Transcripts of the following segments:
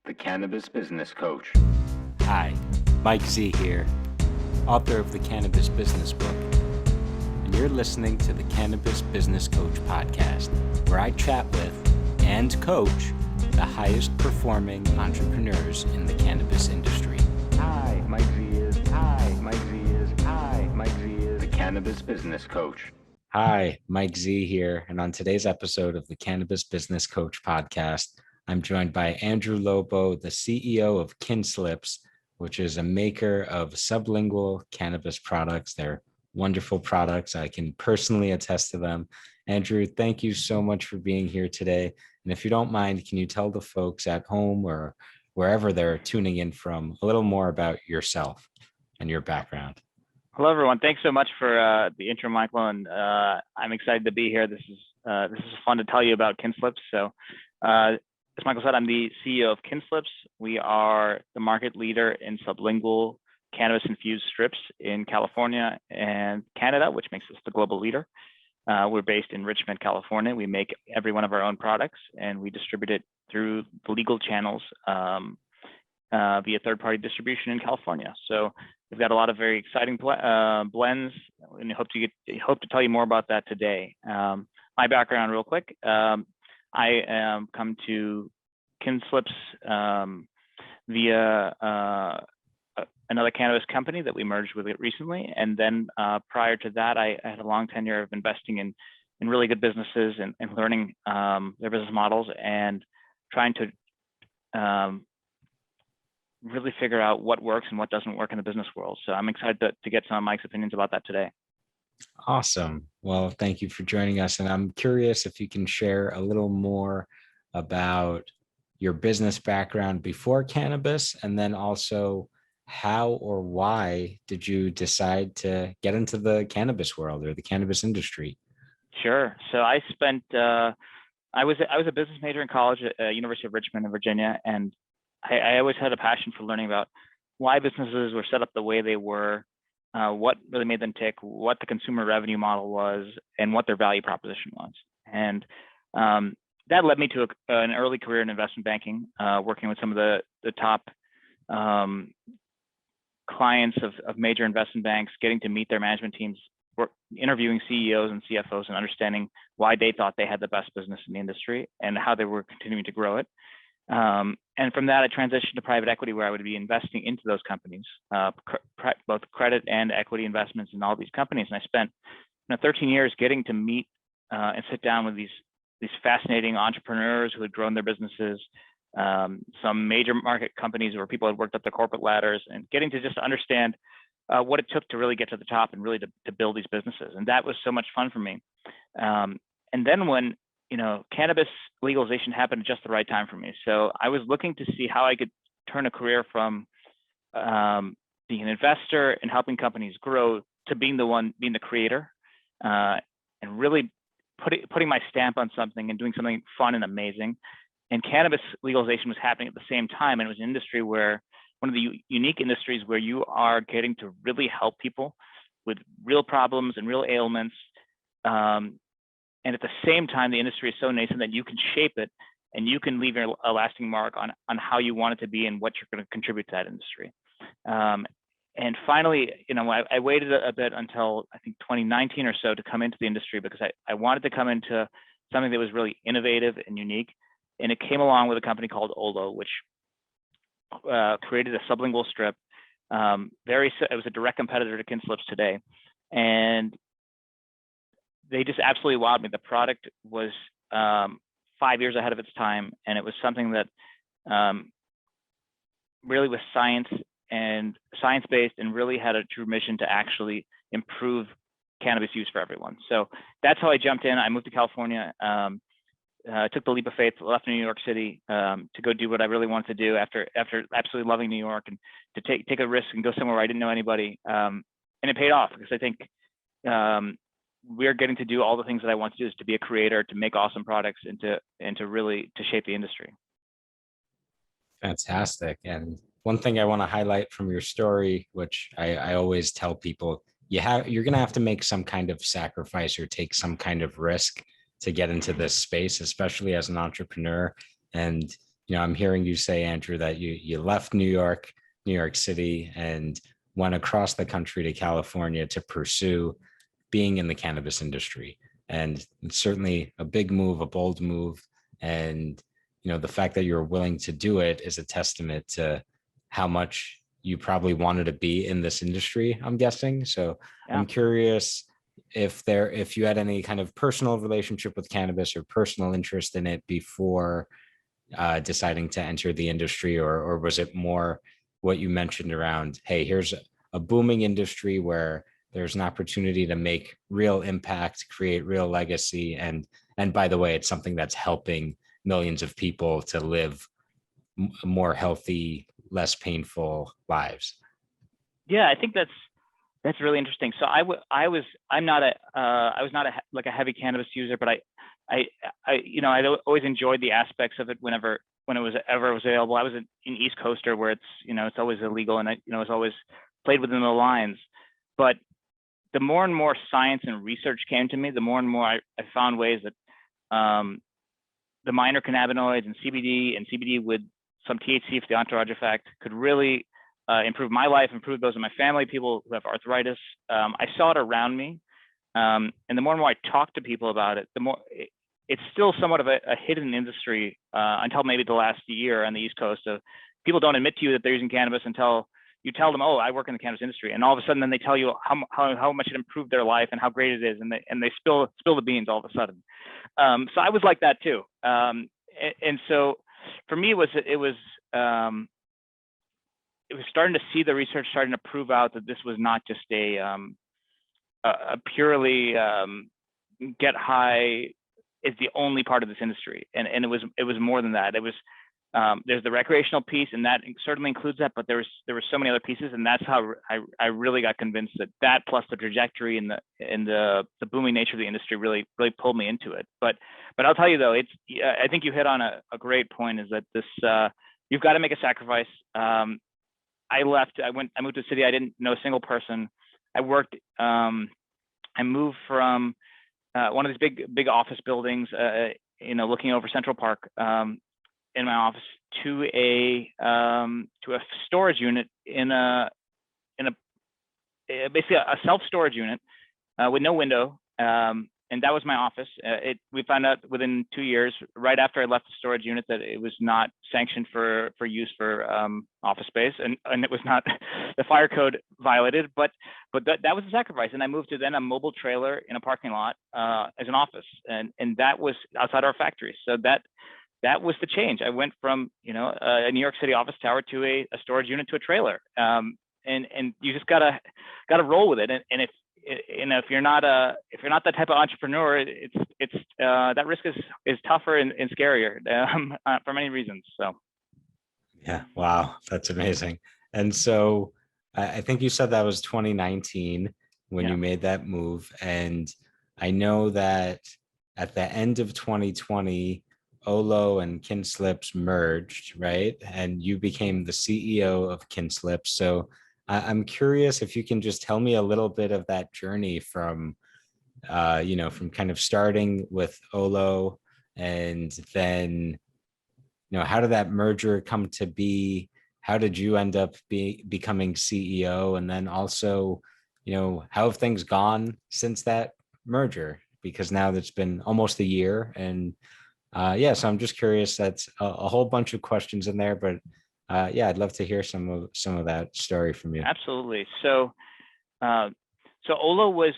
the Cannabis Business Coach. Hi, Mike Z here, author of the Cannabis Business Book, and you're listening to the Cannabis Business Coach podcast, where I chat with and coach the highest performing entrepreneurs in the cannabis industry. Hi, Mike Z is. Hi, Mike Z is. Hi, Mike Z is. The Cannabis Business Coach. Hi, Mike Z here, and on today's episode of the Cannabis Business Coach podcast, I'm joined by Andrew Lobo, the CEO of Kinslips, which is a maker of sublingual cannabis products. They're wonderful products. I can personally attest to them. Andrew, thank you so much for being here today. And if you don't mind, can you tell the folks at home or wherever they're tuning in from a little more about yourself and your background? Hello, everyone. Thanks so much for the intro, Michael. And I'm excited to be here. This is fun to tell you about Kinslips. So, as Michael said, I'm the CEO of Kinslips. We are the market leader in sublingual cannabis-infused strips in California and Canada, which makes us the global leader. We're based in Richmond, California. We make every one of our own products, and we distribute it through the legal channels via third-party distribution in California. So we've got a lot of very exciting blends, and hope to tell you more about that today. My background, real quick. I come to Kinslips via another cannabis company that we merged with it recently, and then prior to that, I had a long tenure of investing in really good businesses and learning their business models and trying to really figure out what works and what doesn't work in the business world. So I'm excited to get some of Mike's opinions about that today. Awesome. Well, thank you for joining us. And I'm curious if you can share a little more about your business background before cannabis, and then also how or why did you decide to get into the cannabis world or the cannabis industry? Sure. So I spent, I was a business major in college at University of Richmond in Virginia, and I always had a passion for learning about why businesses were set up the way they were, what really made them tick, what the consumer revenue model was, and what their value proposition was. And that led me to an early career in investment banking, working with some of the top clients of major investment banks, getting to meet their management teams, interviewing CEOs and CFOs, and understanding why they thought they had the best business in the industry and how they were continuing to grow it. And from that, I transitioned to private equity, where I would be investing into those companies, both credit and equity investments in all these companies. And I spent 13 years getting to meet and sit down with these fascinating entrepreneurs who had grown their businesses, some major market companies where people had worked up their corporate ladders, and getting to just understand what it took to really get to the top and really to build these businesses. And that was so much fun for me. And then when cannabis legalization happened at just the right time for me. So I was looking to see how I could turn a career from being an investor and helping companies grow to being the creator, and really putting my stamp on something and doing something fun and amazing. And cannabis legalization was happening at the same time. And it was an industry where, one of the unique industries where you are getting to really help people with real problems and real ailments. And at the same time, the industry is so nascent that you can shape it and you can leave a lasting mark on how you want it to be and what you're going to contribute to that industry. And finally, I waited a bit until I think 2019 or so to come into the industry, because I wanted to come into something that was really innovative and unique. And it came along with a company called Olo, which created a sublingual strip. It was a direct competitor to Kinslips today. And they just absolutely wowed me. The product was 5 years ahead of its time, and it was something that really was science-based and really had a true mission to actually improve cannabis use for everyone. So that's how I jumped in. I moved to California, took the leap of faith, left New York City to go do what I really wanted to do after absolutely loving New York, and to take a risk and go somewhere where I didn't know anybody. And it paid off, because I think we're getting to do all the things that I want to do, is to be a creator, to make awesome products, and to really shape the industry. Fantastic. And one thing I want to highlight from your story, which I always tell people, you're going to have to make some kind of sacrifice or take some kind of risk to get into this space, especially as an entrepreneur. And I'm hearing you say, Andrew, that you left New York City, and went across the country to California to pursue being in the cannabis industry. And it's certainly a big move, a bold move. And, the fact that you're willing to do it is a testament to how much you probably wanted to be in this industry, I'm guessing. So Yeah. I'm curious if you had any kind of personal relationship with cannabis or personal interest in it before deciding to enter the industry, or was it more what you mentioned around, hey, here's a booming industry where there's an opportunity to make real impact, create real legacy, and by the way, it's something that's helping millions of people to live more healthy, less painful lives? Yeah, I think that's really interesting. So I was not like a heavy cannabis user, but I always enjoyed the aspects of it when it was ever available. I was an East Coaster where it's always illegal, and it's always played within the lines. But the more and more science and research came to me, the more and more I found ways that the minor cannabinoids and CBD with some THC for the entourage effect could really improve my life, improve those of my family, people who have arthritis. I saw it around me. And the more and more I talk to people about it, the more it's still somewhat of a hidden industry until maybe the last year on the East Coast. Of people don't admit to you that they're using cannabis until you tell them, oh, I work in the cannabis industry. And all of a sudden then they tell you how much it improved their life and how great it is. And they spill the beans all of a sudden. So I was like that too. And so for me, it was starting to see the research starting to prove out that this was not just a purely get high is the only part of this industry, and it was more than that. It was there's the recreational piece, and that certainly includes that, but there were so many other pieces, and that's how I really got convinced that plus the trajectory and the booming nature of the industry really pulled me into it. But I'll tell you though, I think you hit on a great point, is that this you've got to make a sacrifice. I moved to a city. I didn't know a single person. I moved from one of these big office buildings, looking over Central Park, in my office, to a storage unit in basically a self-storage unit with no window. And that was my office. We found out within 2 years, right after I left the storage unit, that it was not sanctioned for use for office space, and it was not the fire code violated. But that was a sacrifice, and I moved to then a mobile trailer in a parking lot as an office, and that was outside our factory. So that was the change. I went from a New York City office tower to a storage unit to a trailer, and you just gotta roll with it. And if you're not that type of entrepreneur, it's that risk is tougher and scarier for many reasons. So Yeah, wow, that's amazing. And so I think you said that was 2019 when you made that move, and I know that at the end of 2020, Olo and Kinslips merged, right? And you became the CEO of Kinslips. So I'm curious if you can just tell me a little bit of that journey from kind of starting with Olo, and then, how did that merger come to be? How did you end up becoming CEO? And then also, how have things gone since that merger? Because now it's been almost a year, and so I'm just curious. That's a whole bunch of questions in there, but I'd love to hear some of that story from you. Absolutely. So Olo was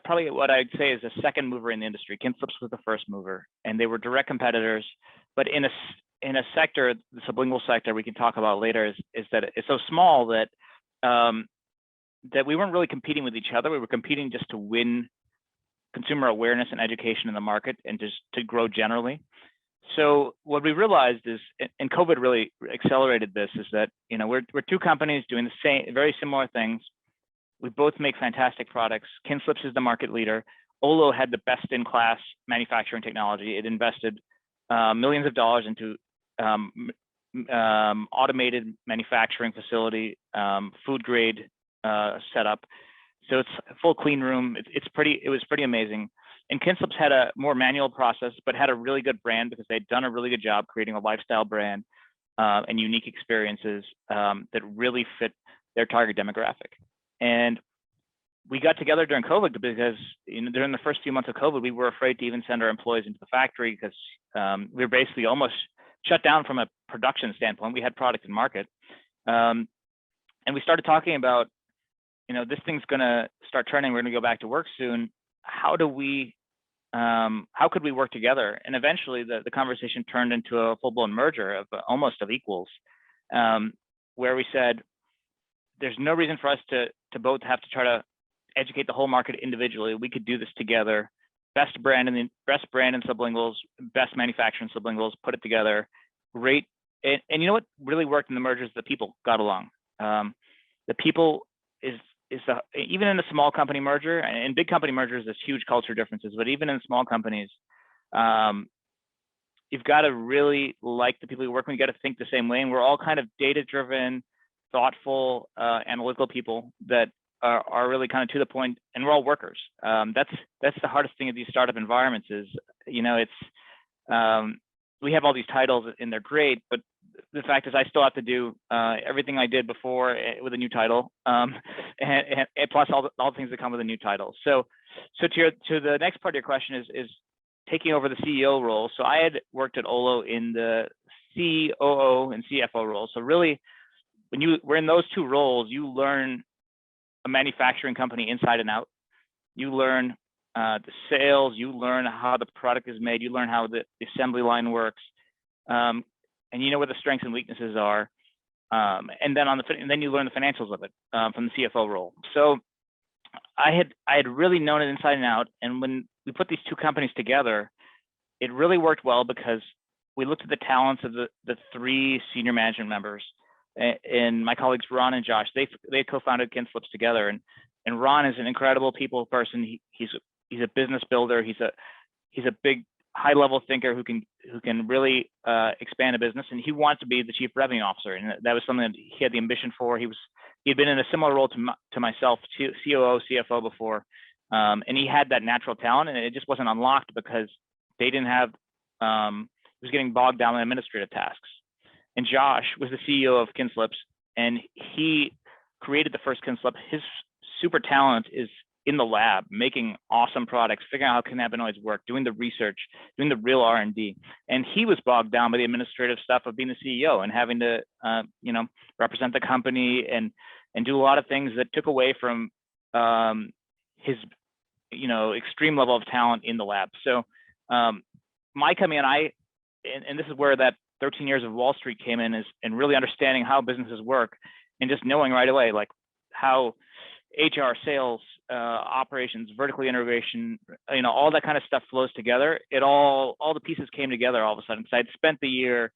probably what I'd say is a second mover in the industry. Kinslips was the first mover, and they were direct competitors. But in a sector, the sublingual sector, we can talk about later, is that it's so small that that we weren't really competing with each other. We were competing just to win consumer awareness and education in the market, and just to grow generally. So what we realized is, and COVID really accelerated this, is that we're two companies doing the same, very similar things. We both make fantastic products. Kinslips is the market leader. Olo had the best-in-class manufacturing technology. It invested millions of dollars into automated manufacturing facility, food grade setup. So it's a full clean room. It was pretty amazing. And Kinslips had a more manual process, but had a really good brand because they'd done a really good job creating a lifestyle brand and unique experiences that really fit their target demographic. And we got together during COVID because during the first few months of COVID, we were afraid to even send our employees into the factory because we were basically almost shut down from a production standpoint. We had product in market. And we started talking about, this thing's going to start turning. We're going to go back to work soon. How could we work together? And eventually the conversation turned into a full-blown merger of almost of equals, where we said, there's no reason for us to both have to try to educate the whole market individually. We could do this together. Best brand in sublinguals, best manufacturing sublinguals, put it together. Great. And you know what really worked in the mergers? The people got along. The people is even in a small company merger, and in big company mergers, there's huge culture differences, but even in small companies, you've got to really like the people you work with. You got to think the same way. And we're all kind of data-driven, thoughtful, analytical people that are really kind of to the point, and we're all workers. That's the hardest thing of these startup environments is, it's, we have all these titles and they're great, but the fact is I still have to do everything I did before with a new title, and plus all the things that come with a new title. So to the next part of your question is taking over the CEO role. So I had worked at Olo in the COO and CFO role. So really, when you were in those two roles, you learn a manufacturing company inside and out. You learn the sales, you learn how the product is made, you learn how the assembly line works, and you know what the strengths and weaknesses are. And then you learn the financials of it from the CFO role. So I had really known it inside and out. And when we put these two companies together, it really worked well because we looked at the talents of the three senior management members. And my colleagues Ron and Josh, they co-founded Kinslips together. And Ron is an incredible people person. He's a business builder. He's a big high-level thinker who can really expand a business. And he wants to be the chief revenue officer, and that was something that he had the ambition for. He'd been in a similar role to myself, COO, CFO before, and he had that natural talent, and it just wasn't unlocked because they didn't have. He was getting bogged down in administrative tasks. And Josh was the CEO of Kinslips, and he created the first Kinslip. His super talent is in the lab, making awesome products, figuring out how cannabinoids work, doing the research, doing the real R&D. And he was bogged down by the administrative stuff of being the CEO and having to, represent the company and do a lot of things that took away from his, extreme level of talent in the lab. So my coming in, and this is where that 13 years of Wall Street came in, and really understanding how businesses work and just knowing right away, like how HR, sales, operations, vertical integration, all that kind of stuff flows together. All the pieces came together all of a sudden. So I'd spent the year,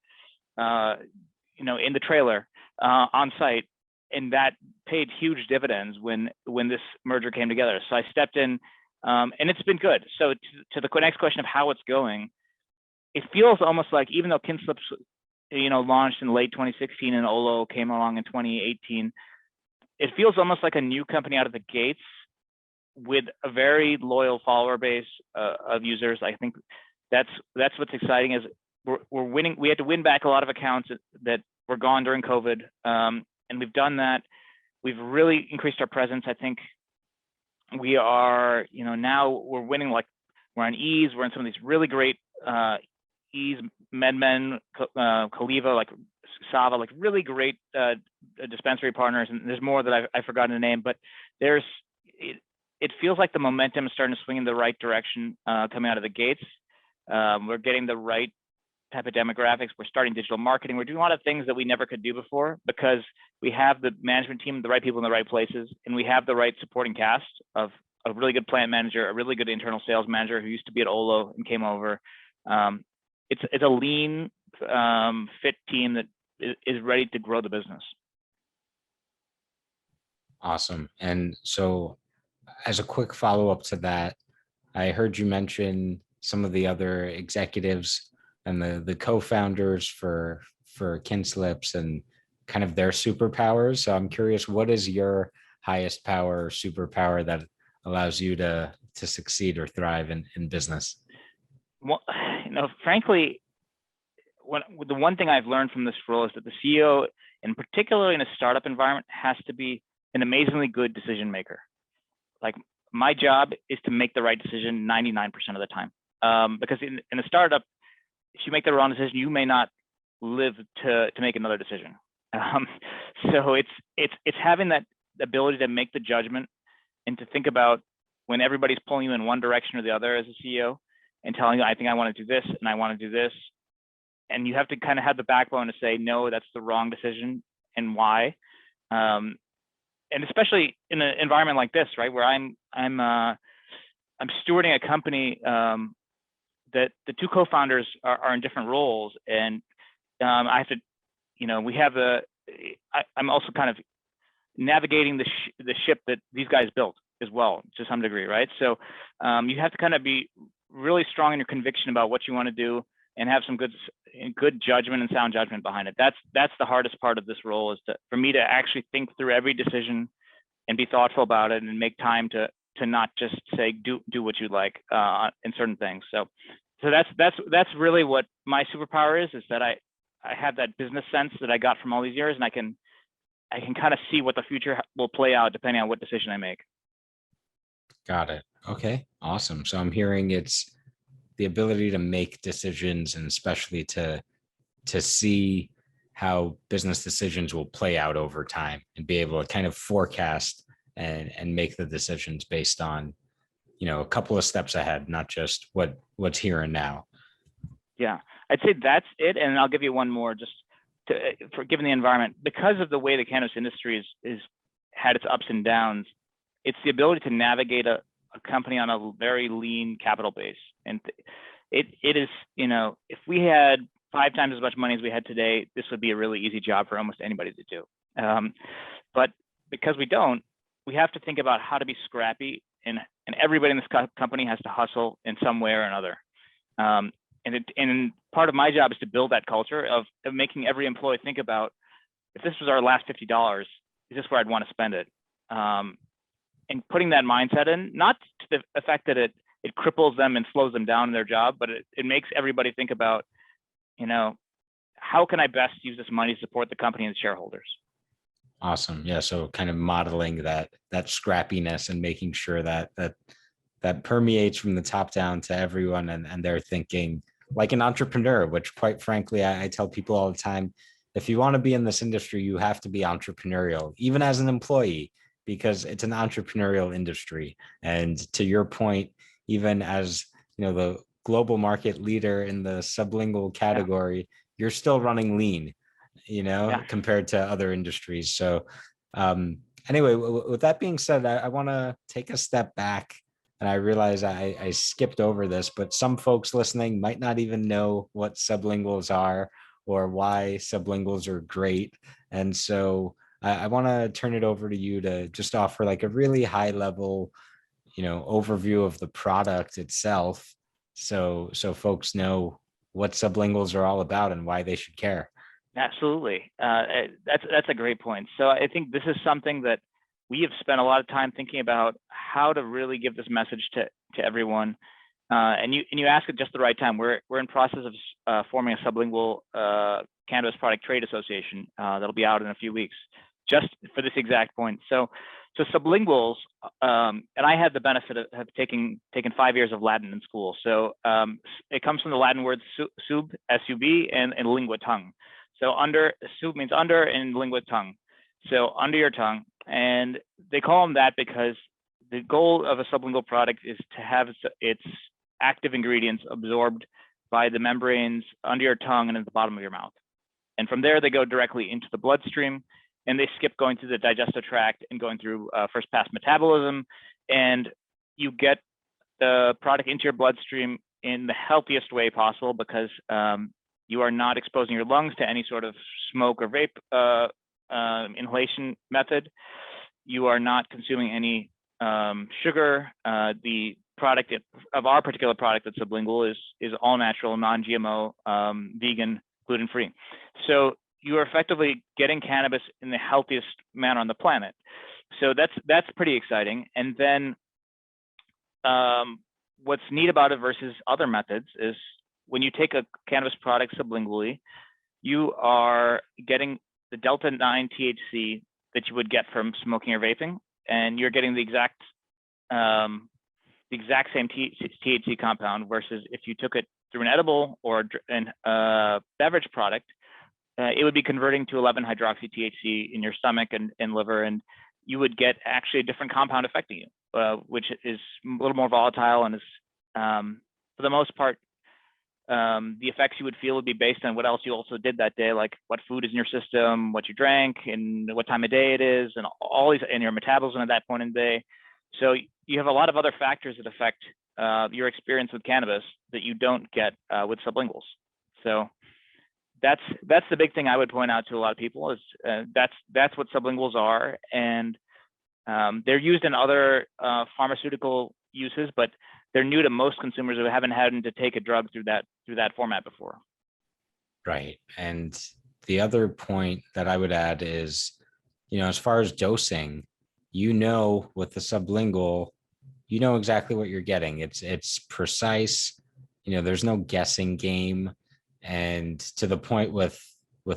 in the trailer on site, and that paid huge dividends when this merger came together. So I stepped in, and it's been good. So to the next question of how it's going, it feels almost like, even though Kinslips, launched in late 2016 and Olo came along in 2018, it feels almost like a new company out of the gates with a very loyal follower base of users. I think that's what's exciting is we're winning. We had to win back a lot of accounts that were gone during COVID, and we've done that. We've really increased our presence. I think we are, now we're winning, like we're on Ease. We're in some of these really great Ease, MedMen, Caliva, like Sava, like really great dispensary partners, and there's more that I've forgotten the name, but it feels like the momentum is starting to swing in the right direction coming out of the gates. We're getting the right type of demographics. We're starting digital marketing. We're doing a lot of things that we never could do before because we have the management team, the right people in the right places, and we have the right supporting cast of a really good plant manager, a really good internal sales manager who used to be at Olo and came over. It's a lean, fit team that is ready to grow the business. Awesome. And so as a quick follow-up to that, I heard you mention some of the other executives and the co-founders for Kinslips and kind of their superpowers. So I'm curious, what is your highest power or superpower that allows you to succeed or thrive in business? Well, frankly, the one thing I've learned from this role is that the CEO, and particularly in a startup environment, has to be an amazingly good decision maker. Like, my job is to make the right decision 99% of the time. Because in a startup, if you make the wrong decision, you may not live to make another decision. So it's having that ability to make the judgment and to think about when everybody's pulling you in one direction or the other as a CEO and telling you, I think I want to do this and I want to do this. And you have to kind of have the backbone to say, no, that's the wrong decision and why. And especially in an environment like this, right, where I'm stewarding a company that the two co-founders are in different roles, and I have to, we have I'm also kind of navigating the ship that these guys built as well to some degree, right? So you have to kind of be really strong in your conviction about what you want to do and have some good judgment and sound judgment behind it. That's the hardest part of this role, is for me to actually think through every decision and be thoughtful about it and make time to not just say do what you like in certain things. So that's really what my superpower is that I have that business sense that I got from all these years, and I can kind of see what the future will play out depending on what decision I make. Got it. Okay, awesome. So I'm hearing it's the ability to make decisions, and especially to see how business decisions will play out over time and be able to kind of forecast and make the decisions based on, a couple of steps ahead, not just what's here and now. Yeah, I'd say that's it. And I'll give you one more, just for given the environment, because of the way the cannabis industry is had its ups and downs, it's the ability to navigate a company on a very lean capital base. And it is, if we had 5 times as much money as we had today, this would be a really easy job for almost anybody to do. But because we don't, we have to think about how to be scrappy, and everybody in this company has to hustle in some way or another. And part of my job is to build that culture of making every employee think about, if this was our last $50, is this where I'd want to spend it? And putting that mindset in, not to the effect that it cripples them and slows them down in their job, but it makes everybody think about, how can I best use this money to support the company and shareholders? Awesome. Yeah. So kind of modeling that scrappiness and making sure that permeates from the top down to everyone, and they're thinking like an entrepreneur, which quite frankly, I tell people all the time, if you want to be in this industry, you have to be entrepreneurial, even as an employee, because it's an entrepreneurial industry. And to your point, even as the global market leader in the sublingual category, you're still running lean, compared to other industries. So anyway, with that being said, I want to take a step back. And I realize I skipped over this, but some folks listening might not even know what sublinguals are or why sublinguals are great. And so I want to turn it over to you to just offer like a really high level, overview of the product itself. So folks know what sublinguals are all about and why they should care. Absolutely. That's a great point. So I think this is something that we have spent a lot of time thinking about how to really give this message to everyone. And you ask at just the right time. We're in process of forming a sublingual cannabis product trade association that'll be out in a few weeks, just for this exact point. So sublinguals, and I had the benefit of taking 5 years of Latin in school. So it comes from the Latin words sub, S-U-B, and lingua, tongue. So sub means under, and lingua, tongue. So under your tongue. And they call them that because the goal of a sublingual product is to have its active ingredients absorbed by the membranes under your tongue and at the bottom of your mouth. And from there, they go directly into the bloodstream, and they skip going through the digestive tract and going through first pass metabolism. And you get the product into your bloodstream in the healthiest way possible, because you are not exposing your lungs to any sort of smoke or vape inhalation method. You are not consuming any sugar. The product of our particular product at Sublingual is all natural, non-GMO, vegan, gluten-free. So you are effectively getting cannabis in the healthiest manner on the planet. So that's pretty exciting. And then what's neat about it versus other methods is when you take a cannabis product sublingually, you are getting the delta 9 THC that you would get from smoking or vaping, and you're getting the exact same THC compound versus if you took it through an edible or a beverage product, it would be converting to 11-hydroxy THC in your stomach and liver, and you would get actually a different compound affecting you, which is a little more volatile and is, for the most part, the effects you would feel would be based on what else you also did that day, like what food is in your system, what you drank, and what time of day it is, and all these, and your metabolism at that point in the day. So you have a lot of other factors that affect your experience with cannabis that you don't get with sublinguals. So that's the big thing I would point out to a lot of people is that's what sublinguals are, and they're used in other pharmaceutical uses, but they're new to most consumers who haven't had to take a drug through that format before. Right. And the other point that I would add is, as far as dosing, with the sublingual, exactly what you're getting. It's precise. There's no guessing game. And to the point with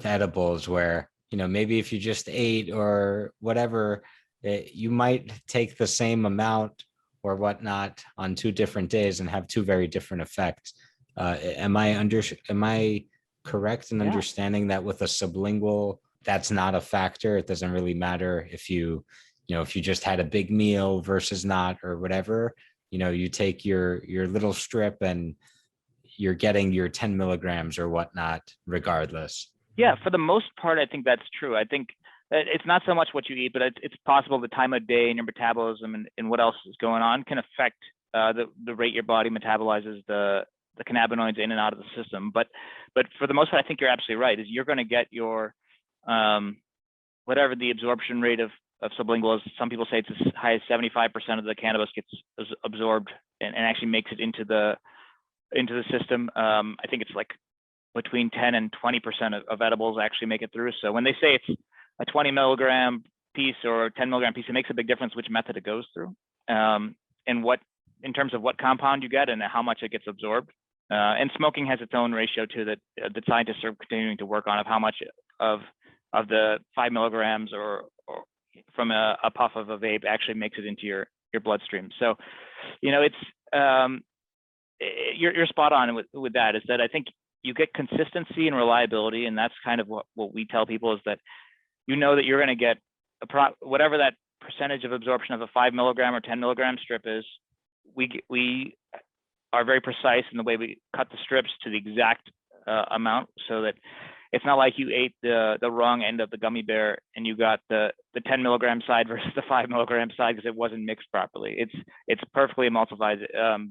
edibles where, maybe if you just ate or whatever, you might take the same amount or whatnot on 2 different days and have 2 very different effects. Am I correct in understanding that with a sublingual, that's not a factor? It doesn't really matter if you just had a big meal versus not or whatever. You take your little strip and you're getting your 10 milligrams or whatnot, regardless. Yeah, for the most part, I think that's true. I think it's not so much what you eat, but it's possible the time of day and your metabolism and what else is going on can affect the rate your body metabolizes the cannabinoids in and out of the system. But for the most part, I think you're absolutely right. Is you're going to get your whatever the absorption rate of sublingual is. Some people say it's as high as 75% of the cannabis gets absorbed and actually makes it into the system. I think it's like between 10 and 20% of edibles actually make it through. So when they say it's a 20 milligram piece or a 10 milligram piece, it makes a big difference which method it goes through, and what, in terms of what compound you get and how much it gets absorbed. And smoking has its own ratio too that the scientists are continuing to work on, of how much of the 5 milligrams or from a puff of a vape actually makes it into your bloodstream. So, it's you're spot on with that. Is that I think you get consistency and reliability, and that's kind of what we tell people is that that you're going to get whatever that percentage of absorption of a 5 milligram or 10 milligram strip is. We are very precise in the way we cut the strips to the exact amount, so that it's not like you ate the wrong end of the gummy bear and you got the 10 milligram side versus the 5 milligram side because it wasn't mixed properly. It's perfectly emulsified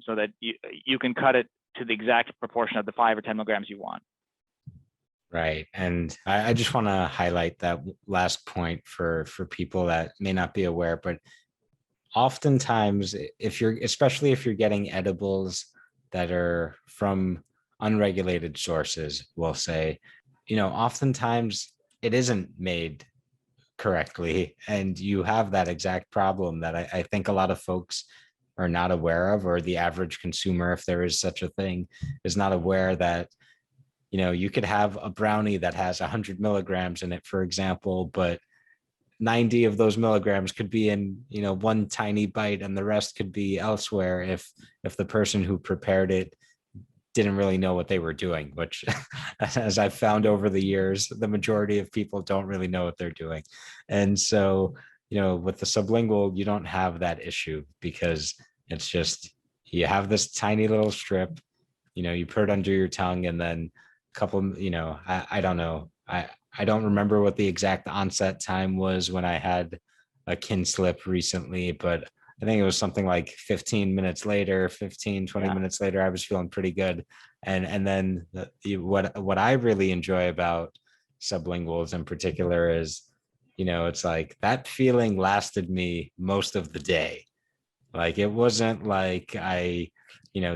so that you can cut it to the exact proportion of the 5 or 10 milligrams you want. Right. And I just want to highlight that last point for people that may not be aware, but oftentimes especially if you're getting edibles that are from unregulated sources, we'll say, oftentimes it isn't made correctly. And you have that exact problem that I think a lot of folks are not aware of, or the average consumer, if there is such a thing, is not aware that, you could have a brownie that has 100 milligrams in it, for example, but 90 of those milligrams could be in, one tiny bite, and the rest could be elsewhere if the person who prepared it didn't really know what they were doing, which as I've found over the years, the majority of people don't really know what they're doing. And so, with the sublingual, you don't have that issue because it's just, you have this tiny little strip, you put it under your tongue, and then a couple, I don't know. I don't remember what the exact onset time was when I had a kin slip recently, but I think it was something like 15 minutes later, 20 minutes later, I was feeling pretty good. And then what I really enjoy about sublinguals in particular is, it's like that feeling lasted me most of the day. Like, it wasn't like I,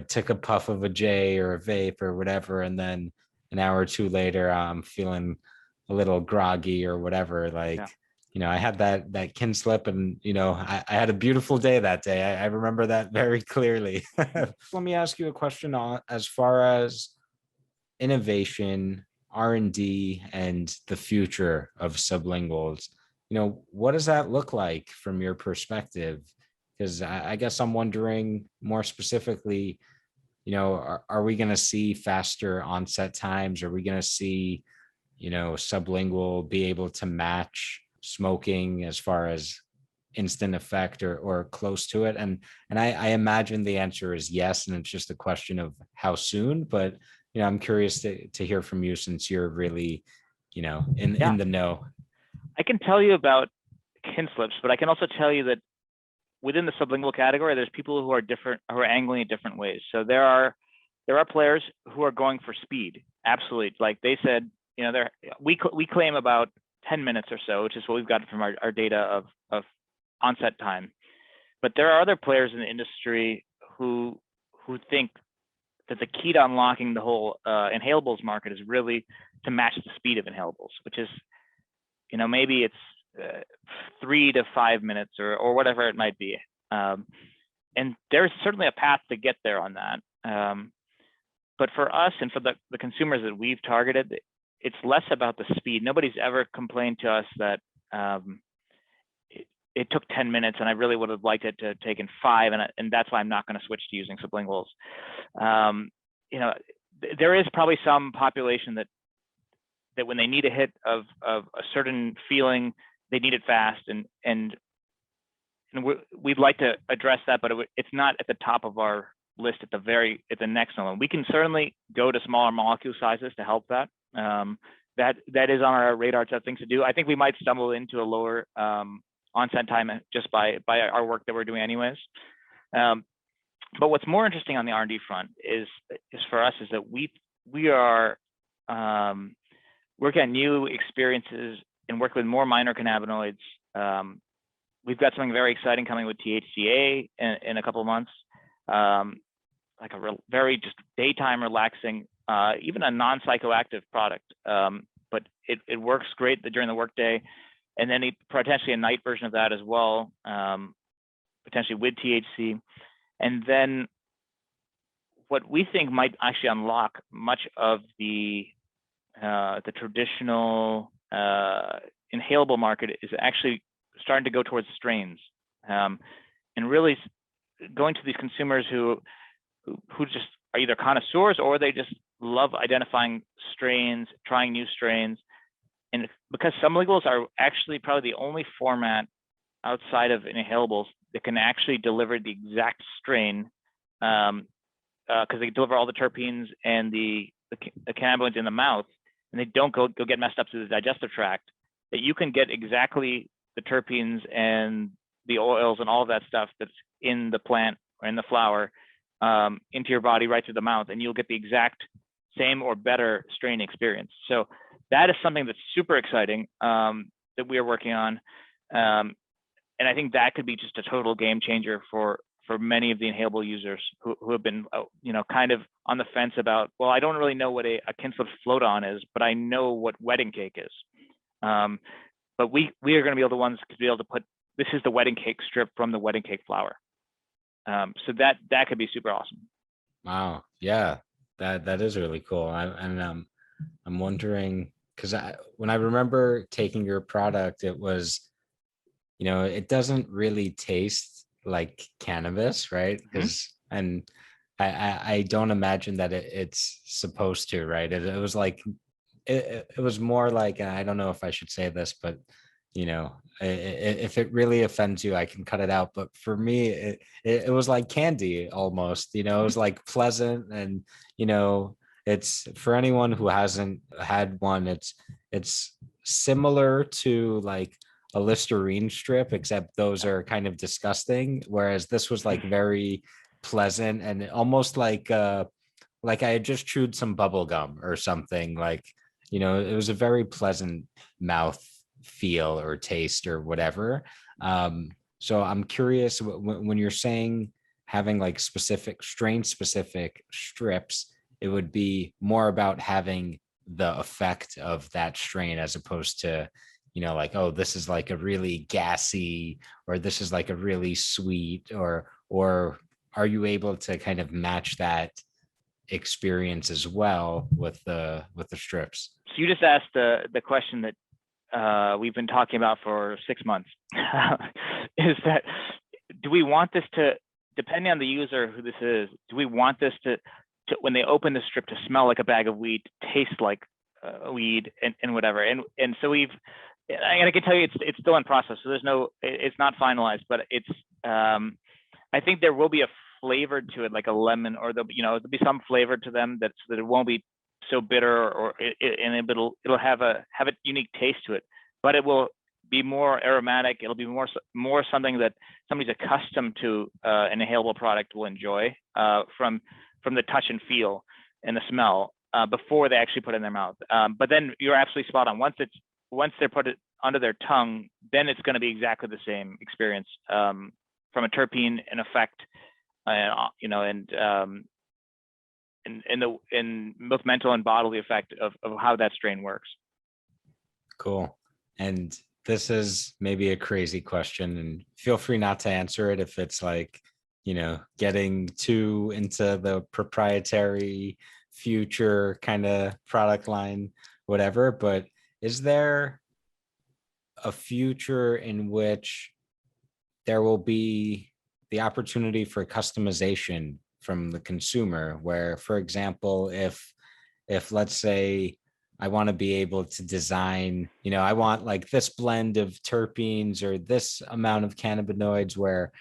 took a puff of a J or a vape or whatever, and then an hour or two later, I'm feeling a little groggy or whatever. Like, I had that kin slip, and I had a beautiful day that day. I remember that very clearly. Let me ask you a question on as far as innovation, R&D, and the future of sublinguals. What does that look like from your perspective? Because I guess I'm wondering more specifically, are we going to see faster onset times? Are we going to see, sublingual be able to match smoking as far as instant effect or close to it? And I imagine the answer is yes, and it's just a question of how soon. But I'm curious to hear from you, since you're really in the know. I can tell you about kin slips, but I can also tell you that within the sublingual category, there's people who are angling it different ways. So there are players who are going for speed. Absolutely. Like they said, we claim about 10 minutes or so, which is what we've got from our data of onset time. But there are other players in the industry who think that the key to unlocking the whole inhalables market is really to match the speed of inhalables, which is, maybe it's 3 to 5 minutes or whatever it might be. And there's certainly a path to get there on that. But for us and for the consumers that we've targeted, it's less about the speed. Nobody's ever complained to us that it took 10 minutes and I really would have liked it to have taken 5. And that's why I'm not going to switch to using sublinguals. There is probably some population that when they need a hit of a certain feeling, they need it fast. And we'd like to address that, but it's not at the top of our list at the next one. We can certainly go to smaller molecule sizes to help that. That is on our radar of things to do. I think we might stumble into a lower onset time just by our work that we're doing anyways. But what's more interesting on the R&D front is for us is that we are working on new experiences and work with more minor cannabinoids. We've got something very exciting coming with THCA in a couple of months, like very just daytime relaxing, even a non-psychoactive product. But it works great during the workday, and then potentially a night version of that as well, potentially with THC. And then what we think might actually unlock much of the traditional inhalable market is actually starting to go towards strains, and really going to these consumers who just are either connoisseurs or they just love identifying strains, trying new strains. And because sublinguals are actually probably the only format outside of inhalables that can actually deliver the exact strain, because they deliver all the terpenes and the cannabinoids in the mouth, and they don't go get messed up through the digestive tract, that you can get exactly the terpenes and the oils and all of that stuff that's in the plant or in the flower into your body right through the mouth, and you'll get the exact same or better strain experience. So that is something that's super exciting that we are working on. And I think that could be just a total game changer for many of the inhalable users who have been, kind of on the fence about, well, I don't really know what a Kinslip float-on is, but I know what wedding cake is. But we are going to be able to put, this is the wedding cake strip from the wedding cake flower. So that could be super awesome. Wow. Yeah, that is really cool. I'm wondering, because when I remember taking your product, it was, it doesn't really taste like cannabis, right? Because and I don't imagine that it's supposed to, right? It was like it was more like, and I don't know if I should say this, but if it really offends you, I can cut it out. But for me, it was like candy almost. It was like pleasant, and it's for anyone who hasn't had one. It's similar to like a Listerine strip, except those are kind of disgusting. Whereas this was like very pleasant and almost like I had just chewed some bubble gum or something. Like, it was a very pleasant mouth feel or taste or whatever. So I'm curious, when you're saying having like strain specific strips, it would be more about having the effect of that strain as opposed to like, oh, this is like a really gassy, or this is like a really sweet, or are you able to kind of match that experience as well with the strips? So you just asked the question that we've been talking about for 6 months. Is that, do we want this to, depending on the user who this is, do we want this to when they open the strip, to smell like a bag of weed, taste like weed, and whatever? And so I can tell you it's still in process. So it's not finalized, but it's I think there will be a flavor to it, like a lemon, or there'll be some flavor to them so that it won't be so bitter, and it'll have a unique taste to it, but it will be more aromatic. It'll be more something that somebody's accustomed to, an inhalable product will enjoy, from the touch and feel and the smell, before they actually put it in their mouth. But then you're absolutely spot on. Once they're put it under their tongue, then it's going to be exactly the same experience, from a terpene and effect, and both mental and bodily effect of how that strain works. Cool. And this is maybe a crazy question, and feel free not to answer it if it's like, getting too into the proprietary future kind of product line, whatever. But is there a future in which there will be the opportunity for customization from the consumer, where, for example, if let's say I want to be able to design, I want like this blend of terpenes or this amount of cannabinoids, where,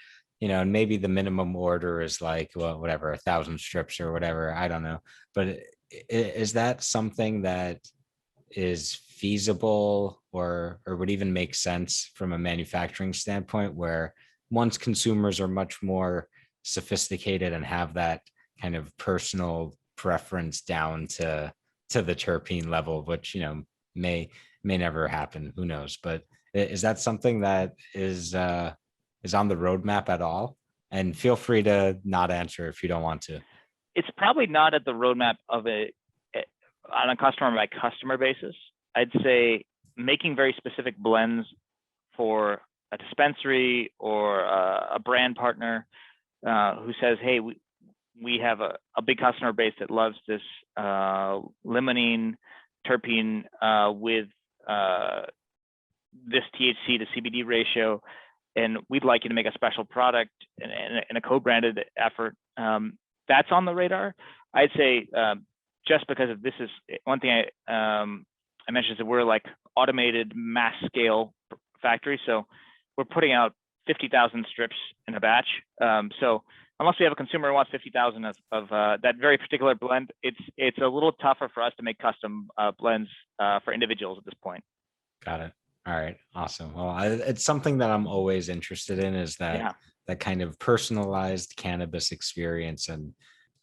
and maybe the minimum order is like, well, whatever, 1,000 strips or whatever, I don't know. But is that something that is feasible, or would even make sense from a manufacturing standpoint, where once consumers are much more sophisticated and have that kind of personal preference down to the terpene level, which may never happen, who knows? But is that something that is on the roadmap at all? And feel free to not answer if you don't want to. It's probably not at the roadmap on a customer by customer basis. I'd say making very specific blends for a dispensary or a brand partner, who says, hey, we have a big customer base that loves this limonene terpene, with this THC to CBD ratio, and we'd like you to make a special product and a co-branded effort. That's on the radar. I'd say, just because of this is one thing I mentioned, is that we're like automated mass scale factory. So we're putting out 50,000 strips in a batch. So unless we have a consumer who wants 50,000 of that very particular blend, it's a little tougher for us to make custom blends for individuals at this point. Got it. All right. Awesome. Well, it's something that I'm always interested in, is that kind of personalized cannabis experience. And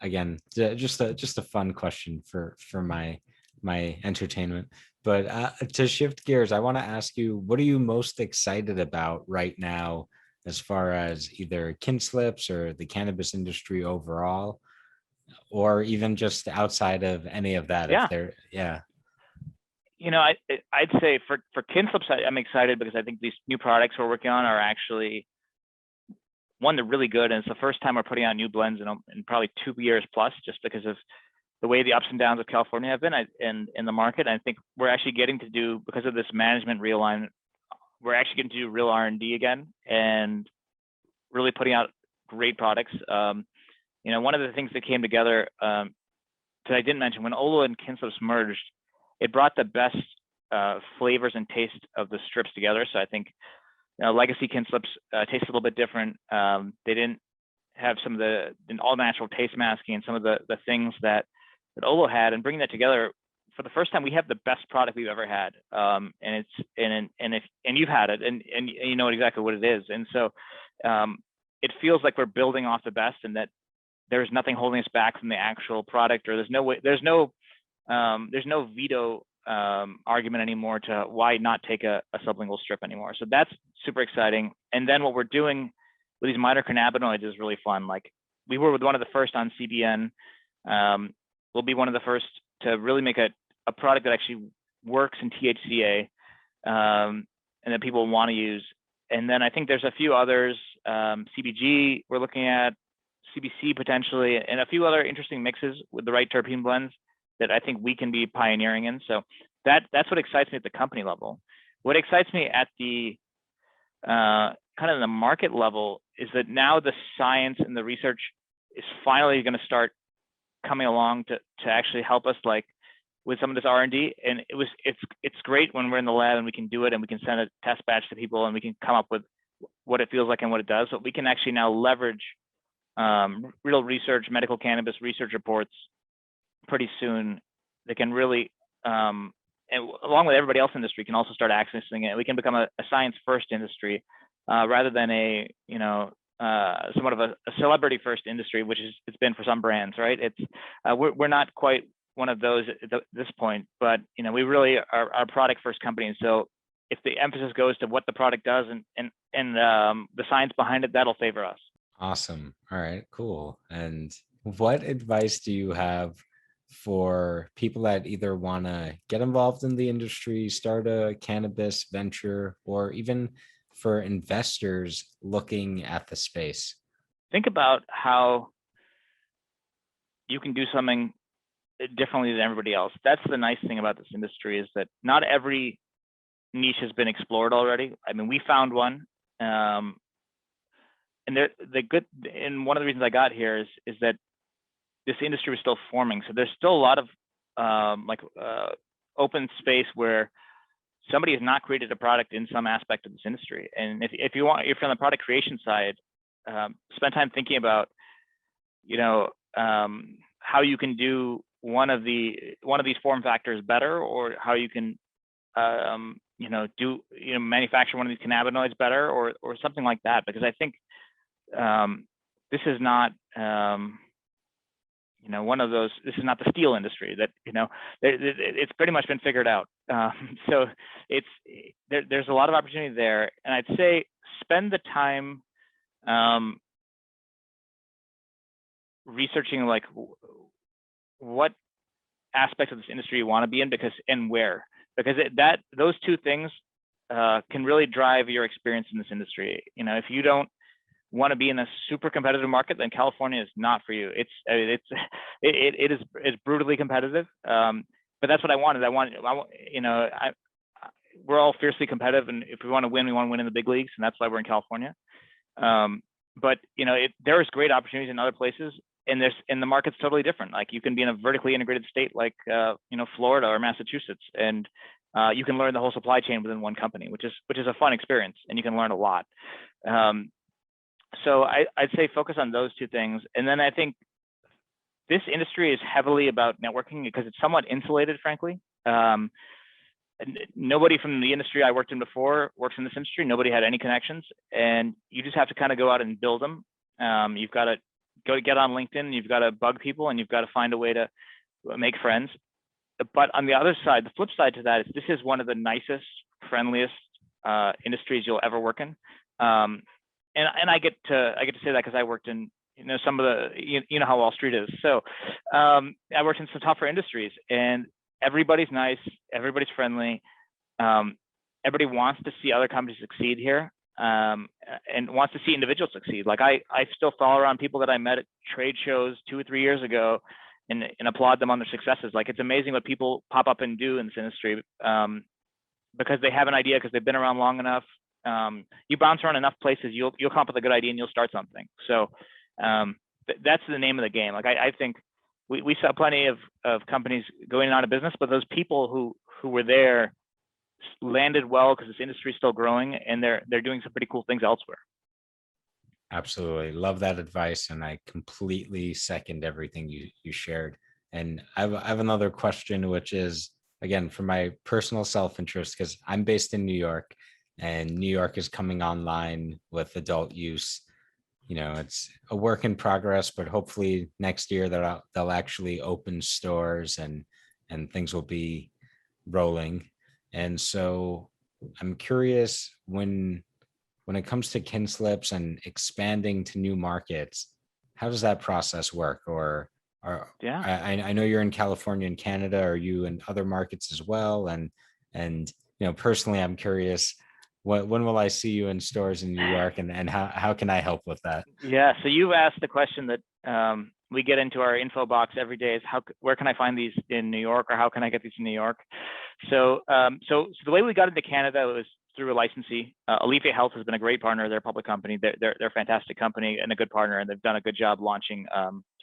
again, just a fun question for my entertainment. But to shift gears, I want to ask you, what are you most excited about right now, as far as either Kinslips or the cannabis industry overall, or even just outside of any of that? I'd say for Kinslips, I'm excited because I think these new products we're working on are actually, one, they're really good, and it's the first time we're putting out new blends in probably 2 years plus, just because of the way the ups and downs of California have been in the market. I think we're actually getting to do, because of this management realignment, we're actually getting to do real R&D again and really putting out great products. One of the things that came together, that I didn't mention, when Olo and Kinslips merged, it brought the best flavors and taste of the strips together. So I think legacy Kinslips tastes a little bit different. They didn't have some of the all natural taste masking and some of the things that Olo had, and bringing that together for the first time, we have the best product we've ever had. And you've had it, and you know exactly what it is. And so it feels like we're building off the best, and that there's nothing holding us back from the actual product, or there's no veto argument anymore to why not take a sublingual strip anymore. So that's super exciting. And then what we're doing with these minor cannabinoids is really fun. Like, we were one of the first on CBN. We'll be one of the first to really make a product that actually works in THCA, and that people want to use. And then I think there's a few others, CBG we're looking at, CBC potentially, and a few other interesting mixes with the right terpene blends that I think we can be pioneering in. So that's what excites me at the company level. What excites me at the kind of the market level is that now the science and the research is finally going to start coming along to actually help us, like with some of this R&D. And it's great when we're in the lab and we can do it and we can send a test batch to people and we can come up with what it feels like and what it does. But we can actually now leverage real research, medical cannabis research reports pretty soon that can really, and along with everybody else in the industry, can also start accessing it. We can become a science first industry rather than a, somewhat of a celebrity first industry, which is it's been for some brands, right? It's we're not quite one of those at this point, but we really are a product first company. And so if the emphasis goes to what the product does and the science behind it, that'll favor us. Awesome. All right, cool. And what advice do you have for people that either want to get involved in the industry, start a cannabis venture, or even for investors looking at the space? Think about how you can do something differently than everybody else. That's the nice thing about this industry, is that not every niche has been explored already. I mean, we found one. And and one of the reasons I got here is that this industry was still forming. So there's still a lot of open space where somebody has not created a product in some aspect of this industry. And if you're on the product creation side, spend time thinking about, how you can do one of these form factors better, or how you can, manufacture one of these cannabinoids better, or something like that. Because I think this is not, one of those. This is not the steel industry that it's pretty much been figured out. So there's a lot of opportunity there, and I'd say spend the time researching like what aspects of this industry you want to be in, and where, because those two things can really drive your experience in this industry. If you don't want to be in a super competitive market, then California is not for you. It is brutally competitive. But that's what I wanted. We're all fiercely competitive, and if we want to win in the big leagues, and that's why we're in California. But there is great opportunities in other places, and the market's totally different. Like you can be in a vertically integrated state like Florida or Massachusetts, and you can learn the whole supply chain within one company, which is a fun experience, and you can learn a lot. So I'd say focus on those two things. And then I think this industry is heavily about networking because it's somewhat insulated, frankly. Nobody from the industry I worked in before works in this industry. Nobody had any connections, and you just have to kind of go out and build them. You've got to get on LinkedIn, you've got to bug people, and you've got to find a way to make friends. But on the other side, the flip side to that is this is one of the nicest, friendliest industries you'll ever work in. And I get to say that because I worked in some of the how Wall Street is. So I worked in some tougher industries, and everybody's nice, everybody's friendly. Everybody wants to see other companies succeed here, and wants to see individuals succeed. Like I still follow around people that I met at trade shows 2 or 3 years ago, and applaud them on their successes. Like it's amazing what people pop up and do in this industry because they have an idea, because they've been around long enough. You bounce around enough places, you'll come up with a good idea and you'll start something. So that's the name of the game. Like I think we saw plenty of companies going out of business, but those people who were there landed well because this industry is still growing, and they're doing some pretty cool things elsewhere. Absolutely. Love that advice. And I completely second everything you shared. And I have another question, which is, again, for my personal self-interest, because I'm based in New York, and New York is coming online with adult use. It's a work in progress, but hopefully next year they'll actually open stores and things will be rolling. And so I'm curious, when it comes to Kinslips and expanding to new markets, how does that process work? Or I know you're in California and Canada. Are you in other markets as well? And personally, I'm curious, when will I see you in stores in New York, and how can I help with that? Yeah. So you asked the question that we get into our info box every day is where can I find these in New York, or how can I get these in New York? So the way we got into Canada was through a licensee. Aleafia Health has been a great partner. They're a public company. They're a fantastic company and a good partner, and they've done a good job launching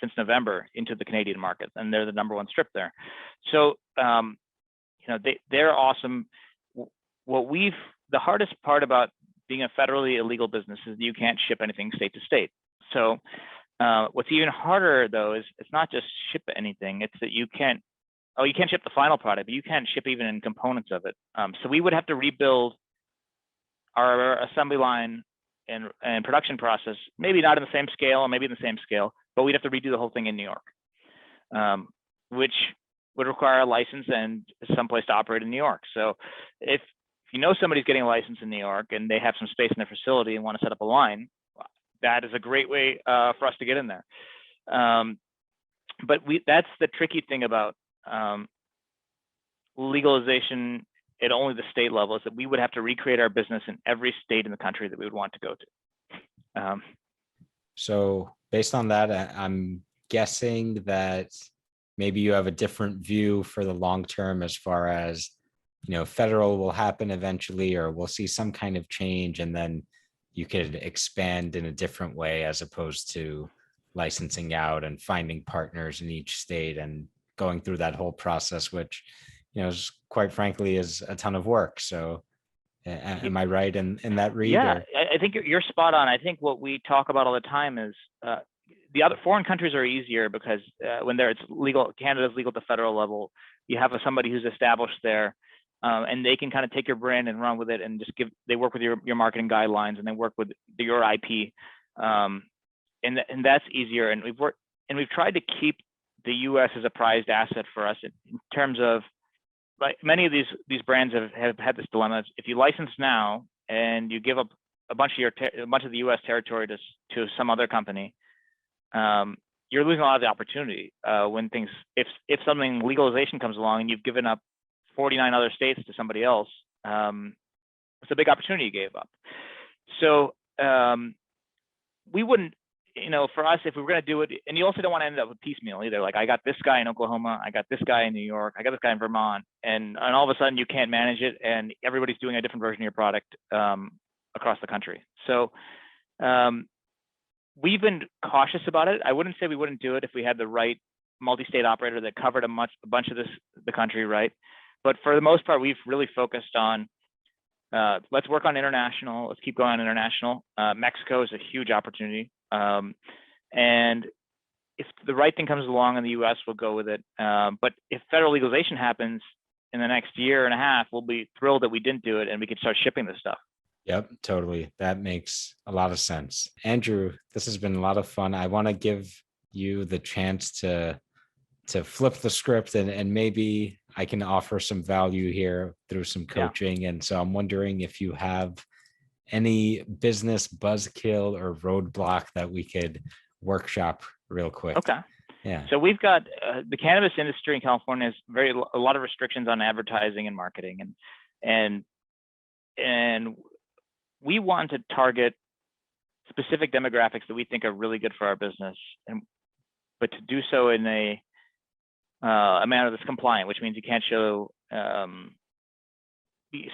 since November into the Canadian market, and they're the #1 strip there. So they're awesome. The hardest part about being a federally illegal business is that you can't ship anything state to state. So what's even harder though is it's not just ship anything, it's that you can't ship the final product, but you can't ship even in components of it. So we would have to rebuild our assembly line and production process, maybe not in the same scale, or maybe in the same scale, but we'd have to redo the whole thing in New York, which would require a license and someplace to operate in New York. So if somebody's getting a license in New York and they have some space in their facility and want to set up a line, that is a great way for us to get in there. But that's the tricky thing about legalization at only the state level, is that we would have to recreate our business in every state in the country that we would want to go to. So based on that, I'm guessing that maybe you have a different view for the long term as far as, federal will happen eventually, or we'll see some kind of change, and then you could expand in a different way as opposed to licensing out and finding partners in each state and going through that whole process, which, is quite frankly is a ton of work. So am I right in that read? Yeah, I think you're spot on. I think what we talk about all the time is the other foreign countries are easier because when it's legal, Canada's legal at the federal level, you have somebody who's established there, and they can kind of take your brand and run with it, and they work with your marketing guidelines, and they work with your IP, and that's easier. And we've tried to keep the U.S. as a prized asset for us in terms of, like, many of these brands have had this dilemma. If you license now and you give up a bunch of the U.S. territory to some other company, you're losing a lot of the opportunity when if something legalization comes along and you've given up 49 other states to somebody else, it's a big opportunity you gave up. So we wouldn't, for us, if we were going to do it, and you also don't want to end up with piecemeal either. Like, I got this guy in Oklahoma, I got this guy in New York, I got this guy in Vermont, and all of a sudden you can't manage it, and everybody's doing a different version of your product across the country. So we've been cautious about it. I wouldn't say we wouldn't do it if we had the right multi-state operator that covered a bunch of the country, right? But for the most part, we've really focused on let's work on international. Let's keep going on international. Mexico is a huge opportunity. And if the right thing comes along in the US, we'll go with it. But if federal legalization happens in the next year and a half, we'll be thrilled that we didn't do it and we could start shipping this stuff. Yep, totally. That makes a lot of sense. Andrew, this has been a lot of fun. I want to give you the chance to flip the script, and maybe I can offer some value here through some coaching. Yeah. And so I'm wondering if you have any business buzzkill or roadblock that we could workshop real quick. Okay. Yeah. So we've got the cannabis industry in California has a lot of restrictions on advertising and marketing, and we want to target specific demographics that we think are really good for our business, but to do so in a manner that's compliant, which means you can't show.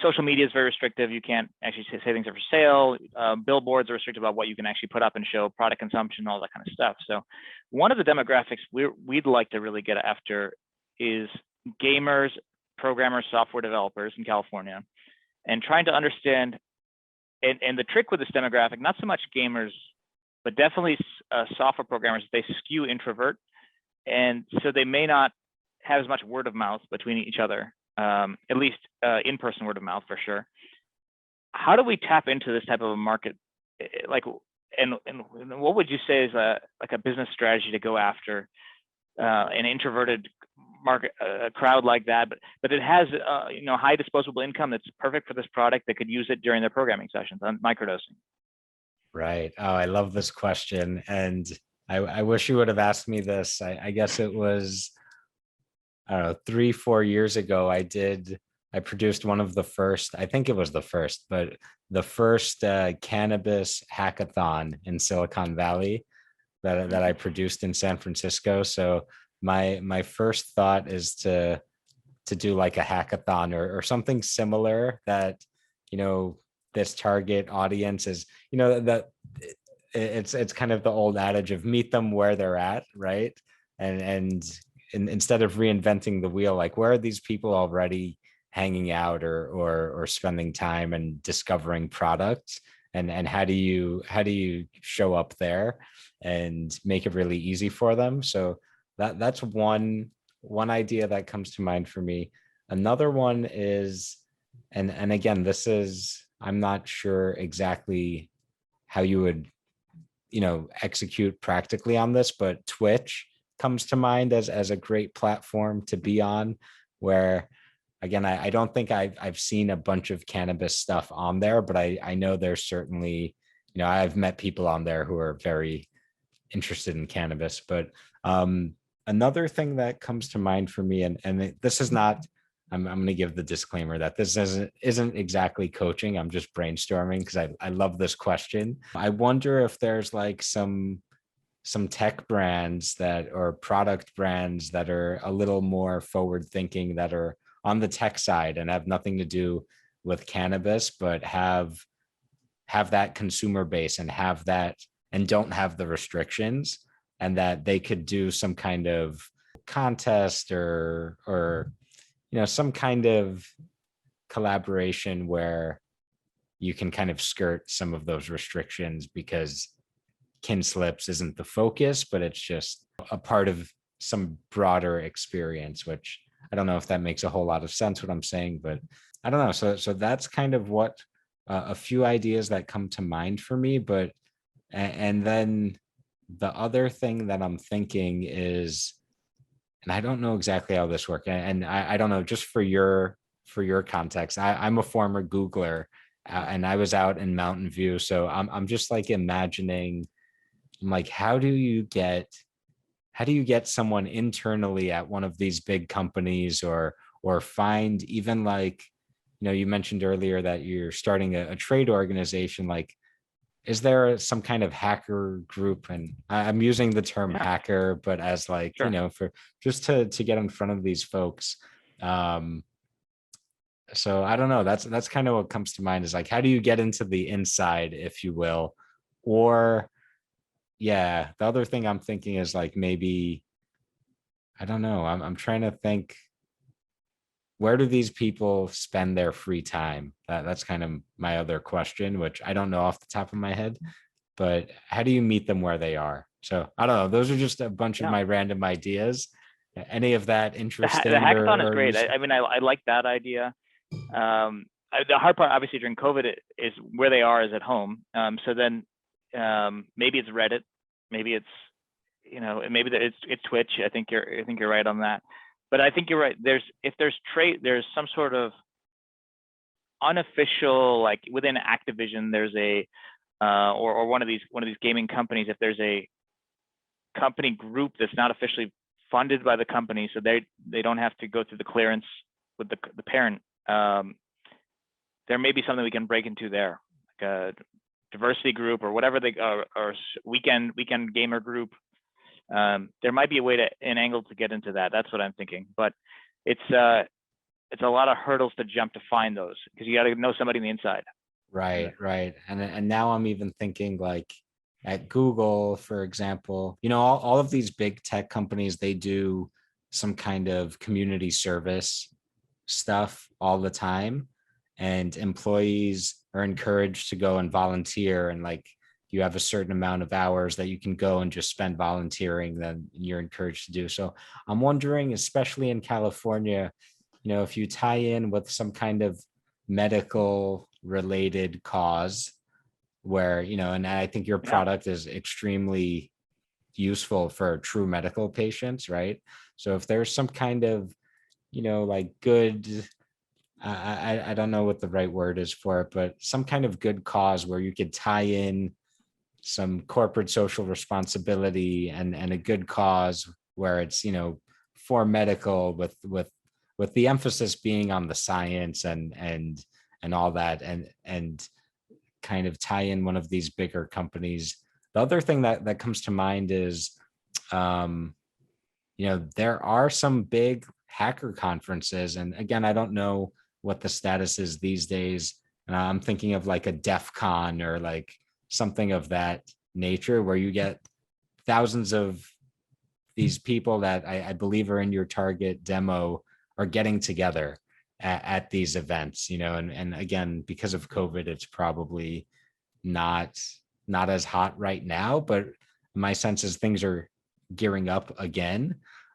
Social media is very restrictive. You can't actually say things are for sale. Billboards are restricted about what you can actually put up and show product consumption, all that kind of stuff. So one of the demographics we'd like to really get after is gamers, programmers, software developers in California, and trying to understand, and the trick with this demographic, not so much gamers, but definitely software programmers, they skew introvert. And so they may not have as much word of mouth between each other. At least in-person word of mouth for sure. How do we tap into this type of a market? Like, and what would you say is a business strategy to go after an introverted market, a crowd like that, but it has high disposable income that's perfect for this product that could use it during their programming sessions on microdosing? Right. Oh, I love this question, and I wish you would have asked me this. I guess it was, I don't know, 3-4 years ago, I did I produced one of the first, I think it was the first, but the first cannabis hackathon in Silicon Valley that I produced in San Francisco. So my first thought is to do like a hackathon or something similar that, you know, this target audience is, you know, that it's kind of the old adage of meet them where they're at, right? And instead of reinventing the wheel, like where are these people already hanging out or spending time and discovering products, and how do you show up there and make it really easy for them? So that's one idea that comes to mind for me. Another one is, and again, this is, I'm not sure exactly how you would, you know, execute practically on this, but Twitch comes to mind as a great platform to be on, where again, I don't think I've seen a bunch of cannabis stuff on there, but I know there's certainly, you know, I've met people on there who are very interested in cannabis. But another thing that comes to mind for me, and this is not, I'm going to give the disclaimer that this isn't exactly coaching. I'm just brainstorming because I love this question. I wonder if there's like some tech brands that, or product brands that are a little more forward thinking, that are on the tech side and have nothing to do with cannabis, but have that consumer base and have that, and don't have the restrictions, and that they could do some kind of contest or you know, some kind of collaboration where you can kind of skirt some of those restrictions, because kin slips isn't the focus, but it's just a part of some broader experience, which I don't know if that makes a whole lot of sense what I'm saying, but I don't know. So that's kind of what a few ideas that come to mind for me. But and then the other thing that I'm thinking is, and I don't know exactly how this works, and I don't know, just for your context, I'm a former Googler, and I was out in Mountain View, so I'm just like imagining, I'm like, how do you get someone internally at one of these big companies, or find, even like, you know, you mentioned earlier that you're starting a trade organization, like, is there some kind of hacker group? And I'm using the term hacker, but as like, you know, for just to get in front of these folks. So I don't know, that's kind of what comes to mind, is like, how do you get into the inside, if you will? Or yeah, the other thing I'm thinking is like, maybe, I don't know, I'm trying to think, where do these people spend their free time? That's kind of my other question, which I don't know off the top of my head, but how do you meet them where they are? So I don't know. Those are just a bunch of my random ideas. Any of that interesting? The hackathon is great. I mean, I like that idea. The hard part, obviously, during COVID is where they are is at home. So then maybe it's Reddit, maybe it's, you know, maybe it's Twitch. I think you're right on that. But I think you're right. There's some sort of unofficial, like within Activision, there's a or one of these gaming companies, if there's a company group that's not officially funded by the company, so they don't have to go through the clearance with the parent. There may be something we can break into there, like a diversity group or whatever or weekend gamer group. There might be a way an angle to get into that. That's what I'm thinking. But it's a lot of hurdles to jump to find those, because you got to know somebody on the inside. Right. And now I'm even thinking, like, at Google, for example, you know, all of these big tech companies, they do some kind of community service stuff all the time, and employees are encouraged to go and volunteer, and like, you have a certain amount of hours that you can go and just spend volunteering, then you're encouraged to do. So I'm wondering, especially in California, you know, if you tie in with some kind of medical related cause where, you know, and I think your product is extremely useful for true medical patients, right? So if there's some kind of, you know, like good, I don't know what the right word is for it, but some kind of good cause where you could tie in some corporate social responsibility and a good cause where it's, you know, for medical with with the emphasis being on the science and all that, and kind of tie in one of these bigger companies. The other thing that comes to mind is, there are some big hacker conferences, and again, I don't know what the status is these days. I'm thinking of like a DEF CON or like something of that nature, where you get thousands of these people that I believe are in your target demo are getting together at these events, and again, because of COVID, it's probably not as hot right now, but my sense is things are gearing up again.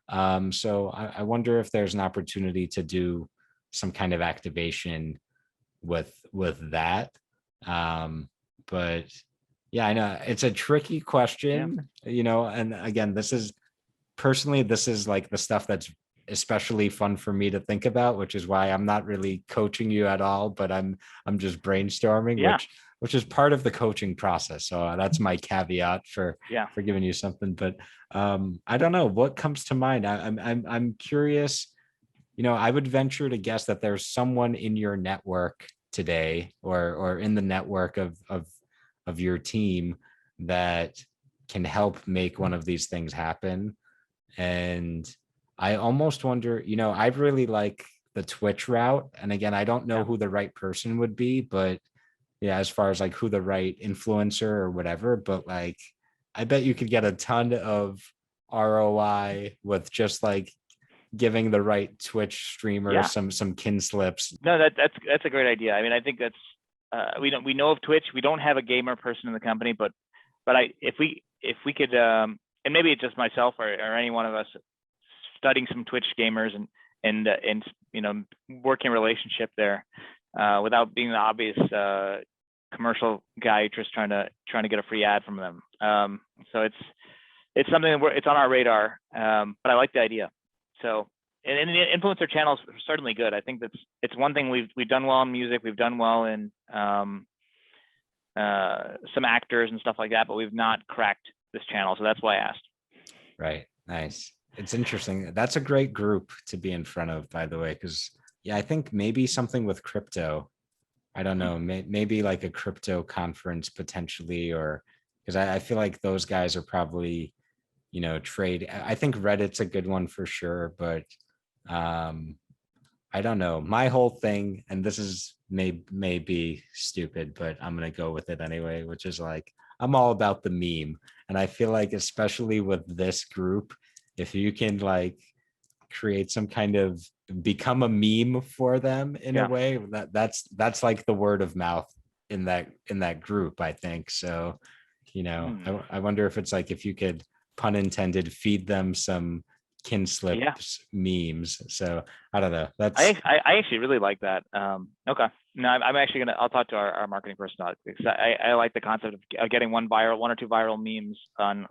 So I wonder if there's an opportunity to do some kind of activation with that. But yeah, I know it's a tricky question, and again, this is like the stuff that's especially fun for me to think about, which is why I'm not really coaching you at all, but I'm just brainstorming, which is part of the coaching process. So that's my caveat for giving you something. But I don't know what comes to mind. I'm curious. I would venture to guess that there's someone in your network today, or in the network of your team, that can help make one of these things happen. And I almost wonder, I'd really like the Twitch route. And again, I don't know who the right person would be, but yeah, as far as like who the right influencer or whatever, but like, I bet you could get a ton of ROI with just like giving the right Twitch streamer some kin slips. No, that's a great idea. I mean, I think that's we know of Twitch. We don't have a gamer person in the company, but if we could, and maybe it's just myself or any one of us studying some Twitch gamers and working a relationship there, without being the obvious commercial guy just trying to get a free ad from them. So it's something that it's on our radar, but I like the idea. So, and the influencer channels are certainly good. I think it's one thing we've done well in music. We've done well in some actors and stuff like that, but we've not cracked this channel. So that's why I asked. Right. Nice. It's interesting. That's a great group to be in front of, by the way, because I think maybe something with crypto. I don't know, maybe like a crypto conference potentially, or because I feel like those guys are probably, trade. I think Reddit's a good one for sure, but I don't know. My whole thing, and this is may be stupid, but I'm gonna go with it anyway, which is like I'm all about the meme, and I feel like especially with this group, if you can like create some kind of become a meme for them in a way, that's like the word of mouth in that group, I think. So, I wonder if it's like if you could, pun intended, feed them some kin slips memes. So I don't know. That's I actually really like that. Okay. No, I'm actually I'll talk to our marketing person about it, because I like the concept of getting one or two viral memes on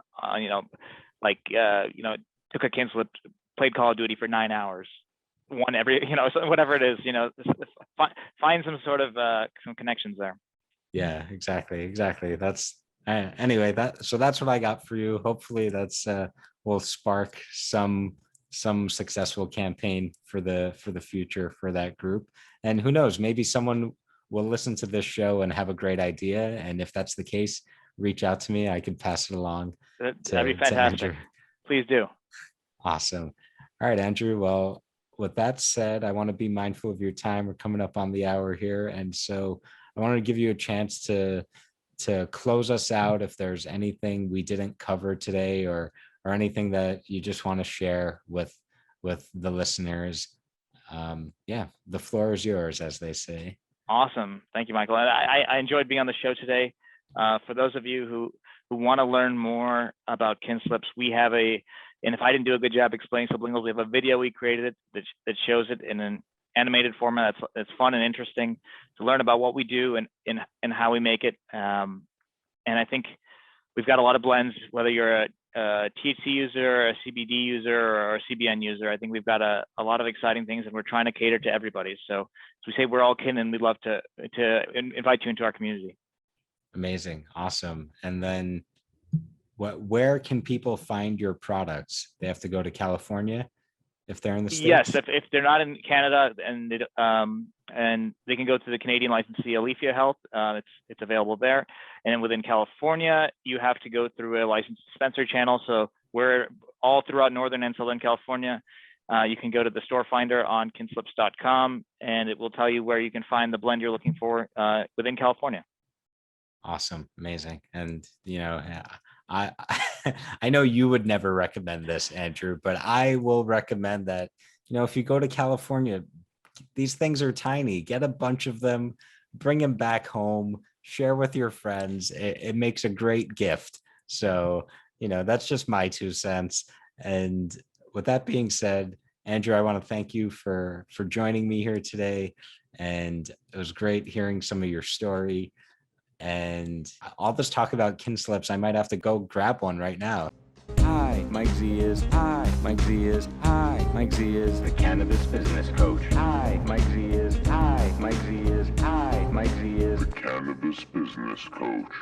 took a kin slip, played Call of Duty for 9 hours, one every, so whatever it is, find some sort of some connections there. Yeah, exactly. That's anyway, so that's what I got for you. Hopefully that's will spark some successful campaign for the future for that group. And who knows, maybe someone will listen to this show and have a great idea. And if that's the case, reach out to me. I can pass it along. That'd be fantastic. Please do. Awesome. All right, Andrew. Well, with that said, I want to be mindful of your time. We're coming up on the hour here. And so I wanted to give you a chance to close us out. If there's anything we didn't cover today, or anything that you just want to share with the listeners, the floor is yours, as they say. Awesome. Thank you, Michael. I enjoyed being on the show today. For those of you who want to learn more about kin slips, we have and if I didn't do a good job explaining sublinguals, we have a video we created that shows it in an animated format that's fun and interesting to learn about what we do and how we make it. And I think we've got a lot of blends, whether you're a THC user, a CBD user, or a CBN user. I think we've got a lot of exciting things, and we're trying to cater to everybody. So as we say, we're all kin, and we'd love to invite you into our community. Amazing. Awesome. And then where can people find your products? They have to go to California? if they're in the Yes, States? if they're not in Canada and they can go to the Canadian licensee Aleafia Health, it's available there. And then within California, you have to go through a licensed dispenser channel. So we're all throughout Northern and Southern California. You can go to the store finder on kinslips.com and it will tell you where you can find the blend you're looking for within California. Awesome. Amazing. And, I I know you would never recommend this, Andrew, but I will recommend that, if you go to California, these things are tiny. Get a bunch of them, bring them back home, share with your friends. It makes a great gift. So, that's just my 2 cents. And with that being said, Andrew, I want to thank you for joining me here today. And it was great hearing some of your story. And all this talk about Kinslips, I might have to go grab one right now. Hi, Mike Z is. Hi, Mike Z is. Hi, Mike Z is the cannabis business coach. Hi, Mike Z is. Hi, Mike Z is. Hi, Mike Z is the cannabis business coach.